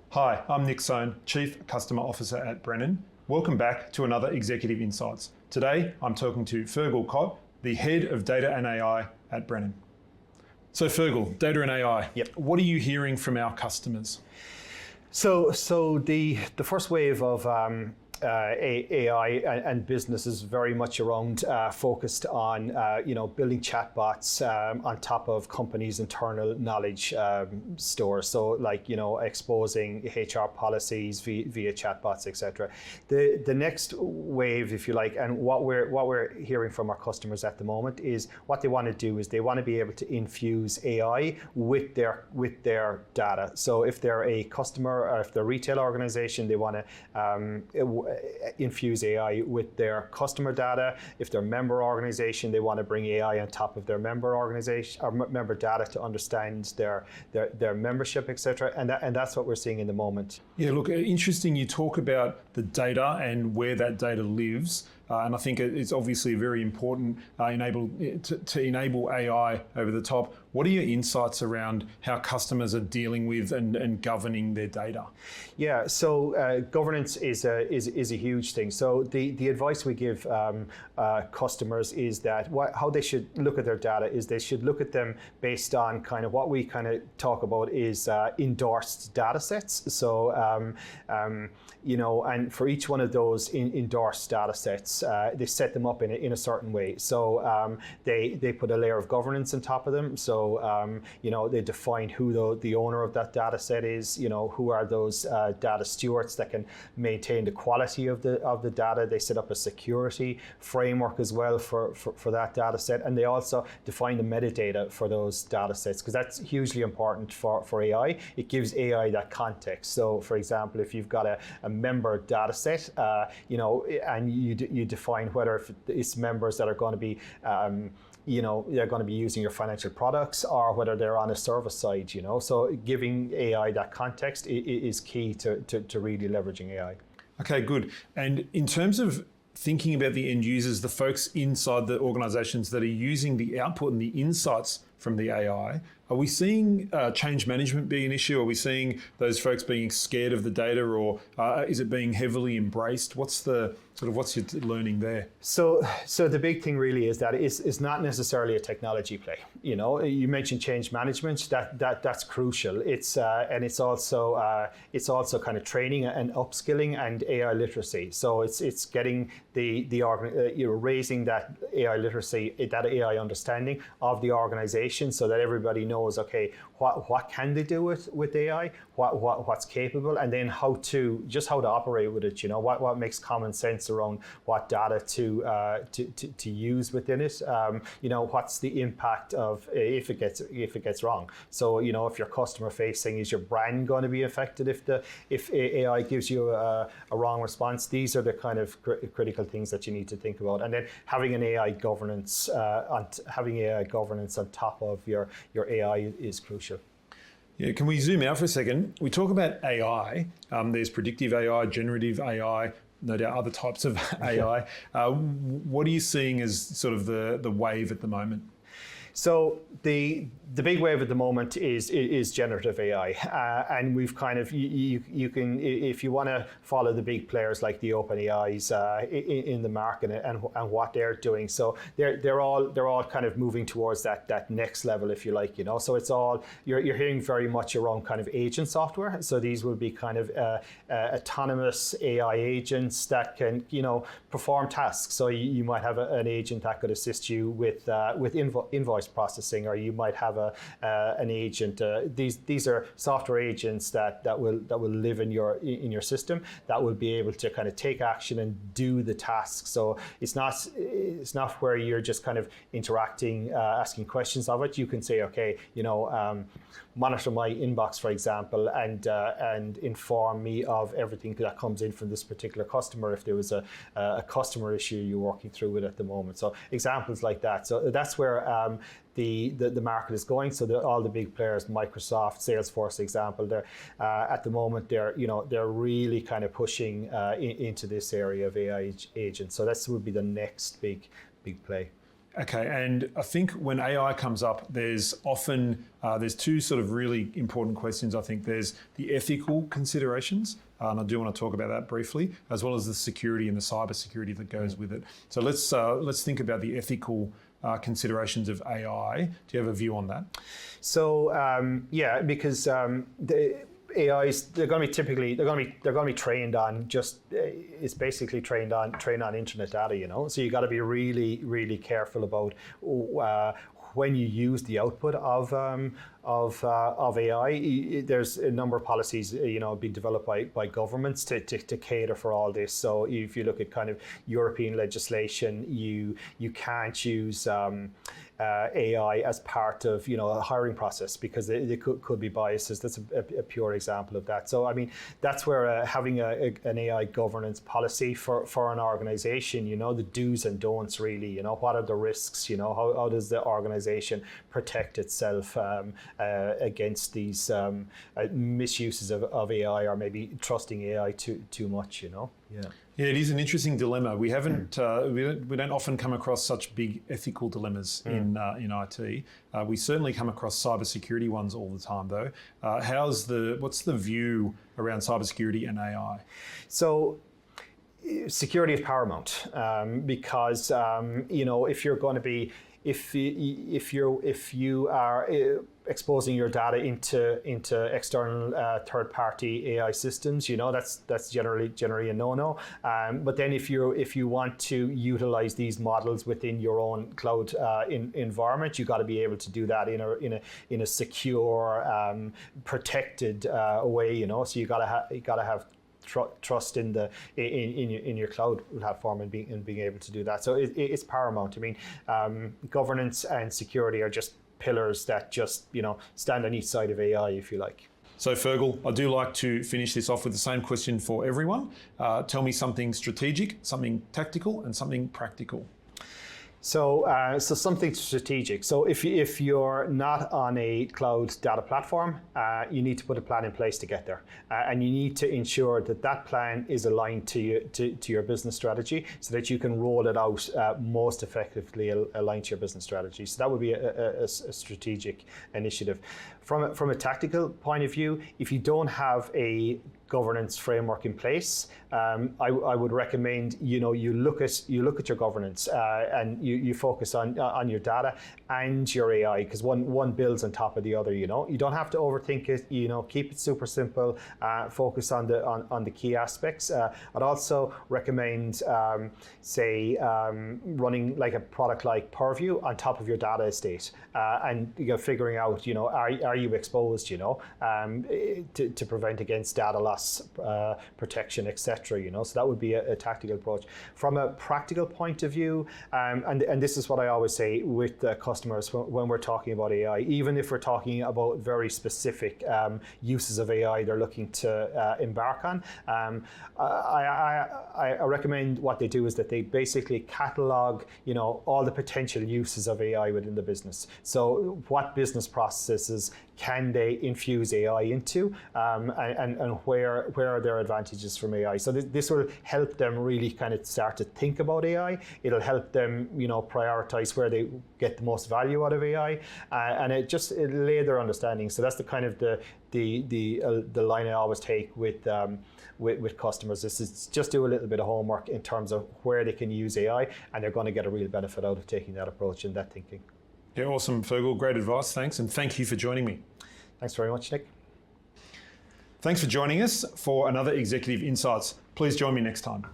Hi, I'm Nick Sone, Chief Customer Officer at Brennan. Welcome back to another Executive Insights. Today, I'm talking to Fergal Cott, the Head of Data and AI at Brennan. So Fergal, data and AI. Yep. What are you hearing from our customers? So the first wave of AI and business is very much around focused on building chatbots on top of companies' internal knowledge stores. So exposing HR policies via chatbots, etc. The next wave, if you like, and what we're hearing from our customers at the moment is what they want to do is they want to be able to infuse AI with their data. So if they're a customer or if they're a retail organization, they want to infuse AI with their customer data. If they're a member organization, they want to bring AI on top of their member organization or member data to understand their membership, etc. And that's what we're seeing in the moment. Yeah, look, interesting. You talk about the data and where that data lives. And I think it's obviously very important to enable AI over the top. What are your insights around how customers are dealing with and governing their data? Yeah, so governance is a huge thing. So the advice we give customers is that how they should look at their data is they should look at them based on kind of what we kind of talk about is endorsed data sets. So and for each one of those endorsed data sets, they set them up in a certain way. So they put a layer of governance on top of them. So they define who the owner of that data set is. Who are those data stewards that can maintain the quality of the data. They set up a security framework as well for that data set, and they also define the metadata for those data sets because that's hugely important for AI. It gives AI that context. So, for example, if you've got a member data set, and you define whether it's members that are going to be they're going to be using your financial products or whether they're on a service side, So giving AI that context is key to really leveraging AI. Okay, good. And in terms of thinking about the end users, the folks inside the organizations that are using the output and the insights from the AI, are we seeing change management be an issue? Are we seeing those folks being scared of the data, or is it being heavily embraced? What's your learning there? So the big thing really is that it's not necessarily a technology play. You mentioned change management. That's crucial. It's also kind of training and upskilling and AI literacy. So it's getting raising that AI literacy, that AI understanding of the organization, so that everybody knows, okay, what can they do with AI, what's capable, and then how to operate with it. What makes common sense around what data to use within it. What's the impact of if it gets wrong. So if you're customer facing, is your brand going to be affected if AI gives you a wrong response? These are the kind of critical things that you need to think about, and then having an AI governance on top of your AI is crucial. Yeah, can we zoom out for a second? We talk about AI. There's predictive AI, generative AI, no doubt other types of AI. What are you seeing as sort of the wave at the moment? So the big wave at the moment is generative AI, and we've kind of you can, if you want to follow the big players like the OpenAIs in the market and what they're doing. So they're all kind of moving towards that next level, if you like, So it's all you're hearing very much around kind of agent software. So these will be kind of autonomous AI agents that can perform tasks. So you might have an agent that could assist you with invoice processing, or you might have an agent. These are software agents that will live in your system, that will be able to kind of take action and do the tasks. So it's not where you're just kind of interacting, asking questions of it. You can say, okay, monitor my inbox, for example, and inform me of everything that comes in from this particular customer if there was a customer issue you're working through with at the moment. So examples like that. So that's where the market is going. So all the big players, Microsoft, Salesforce, example, they're at the moment they're really kind of pushing into this area of AI agents. So that would be the next big play. Okay, and I think when AI comes up, there's often there's two sort of really important questions. I think there's the ethical considerations, and I do want to talk about that briefly, as well as the security and the cyber security that goes with it. So let's think about the ethical considerations of AI. Do you have a view on that? So because the AIs, they're going to be trained on it's basically trained on internet data, you know. So you got to be really, really careful about when you use the output of AI. There's a number of policies, being developed by governments to cater for all this. So if you look at kind of European legislation, you can't use AI as part of a hiring process because there could be biases. That's a pure example of that. So I mean, that's where having an AI governance policy for an organization, the do's and don'ts really, what are the risks, how does the organization protect itself against these misuses of AI, or maybe trusting AI too much, Yeah. Yeah, it is an interesting dilemma. We haven't, we don't often come across such big ethical dilemmas in IT. We certainly come across cybersecurity ones all the time, though. What's the view around cybersecurity and AI? So, security is paramount because if you're going to be if you are exposing your data into external third-party AI systems, that's generally a no-no. But then if you want to utilize these models within your own cloud environment, you got to be able to do that in a secure, protected way. So you gotta have trust in your cloud platform and being able to do that. So it's paramount. I mean, governance and security are just pillars that just stand on each side of AI, if you like. So Fergal, I do like to finish this off with the same question for everyone. Tell me something strategic, something tactical, and something practical. So something strategic. So if you're not on a cloud data platform, you need to put a plan in place to get there, and you need to ensure that plan is aligned to your business strategy, so that you can roll it out most effectively aligned to your business strategy. So that would be a strategic initiative. From a tactical point of view, if you don't have a governance framework in place, I would recommend you look at your governance and you focus on your data and your AI, because one builds on top of the other. You don't have to overthink it. Keep it super simple. Focus on the key aspects. I'd also recommend running like a product like Purview on top of your data estate, and figuring out are you exposed to prevent against data loss, protection, etc. So that would be a tactical approach. From a practical point of view, and this is what I always say with customers when we're talking about AI, even if we're talking about very specific uses of AI they're looking to embark on, I recommend what they do is that they basically catalog all the potential uses of AI within the business. So what business processes can they infuse AI into, and where are their advantages from AI? So this will help them really kind of start to think about AI. It'll help them, prioritize where they get the most value out of AI, and it'll lay their understanding. So that's the kind of the line I always take with customers. This is just do a little bit of homework in terms of where they can use AI, and they're going to get a real benefit out of taking that approach and that thinking. Yeah, awesome, Fergal. Great advice. Thanks, and thank you for joining me. Thanks very much, Nick. Thanks for joining us for another Executive Insights. Please join me next time.